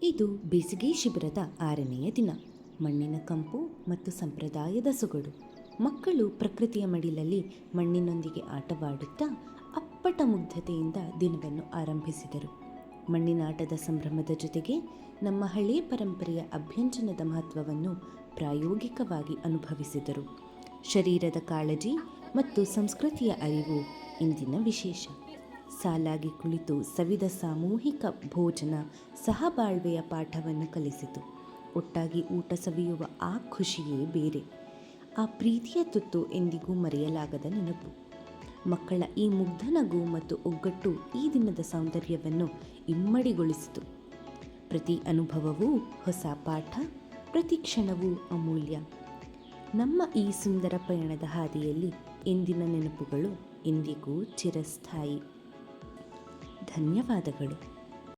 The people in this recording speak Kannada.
ಇದು ಬೇಸಿಗೆ ಶಿಬಿರದ 6ನೆಯ ದಿನ. ಮಣ್ಣಿನ ಕಂಪು ಮತ್ತು ಸಂಪ್ರದಾಯದ ಸೊಗಡು. ಮಕ್ಕಳು ಪ್ರಕೃತಿಯ ಮಡಿಲಲ್ಲಿ ಮಣ್ಣಿನೊಂದಿಗೆ ಆಟವಾಡುತ್ತಾ ಅಪ್ಪಟ ಮುಗ್ಧತೆಯಿಂದ ದಿನವನ್ನು ಆರಂಭಿಸಿದರು. ಮಣ್ಣಿನಾಟದ ಸಂಭ್ರಮದ ಜೊತೆಗೆ ನಮ್ಮ ಹಳೆಯ ಪರಂಪರೆಯ ಅಭ್ಯಂಜನದ ಮಹತ್ವವನ್ನು ಪ್ರಾಯೋಗಿಕವಾಗಿ ಅನುಭವಿಸಿದರು. ಶರೀರದ ಕಾಳಜಿ ಮತ್ತು ಸಂಸ್ಕೃತಿಯ ಅರಿವು ಇಂದಿನ ವಿಶೇಷ. ಸಾಲಾಗಿ ಕುಳಿತು ಸವಿದ ಸಾಮೂಹಿಕ ಭೋಜನ ಸಹಬಾಳ್ವೆಯ ಪಾಠವನ್ನು ಕಲಿಸಿತು. ಒಟ್ಟಾಗಿ ಊಟ ಸವಿಯುವ ಆ ಖುಷಿಯೇ ಬೇರೆ. ಆ ಪ್ರೀತಿಯ ತುತ್ತು ಎಂದಿಗೂ ಮರೆಯಲಾಗದ ನೆನಪು. ಮಕ್ಕಳ ಈ ಮುಗ್ಧ ನಗು ಮತ್ತು ಒಗ್ಗಟ್ಟು ಈ ದಿನದ ಸೌಂದರ್ಯವನ್ನು ಇಮ್ಮಡಿಗೊಳಿಸಿತು. ಪ್ರತಿ ಅನುಭವವೂ ಹೊಸ ಪಾಠ, ಪ್ರತಿ ಕ್ಷಣವೂ ಅಮೂಲ್ಯ. ನಮ್ಮ ಈ ಸುಂದರ ಪಯಣದ ಹಾದಿಯಲ್ಲಿ ಇಂದಿನ ನೆನಪುಗಳು ಎಂದಿಗೂ ಚಿರಸ್ಥಾಯಿ. ಧನ್ಯವಾದಗಳು.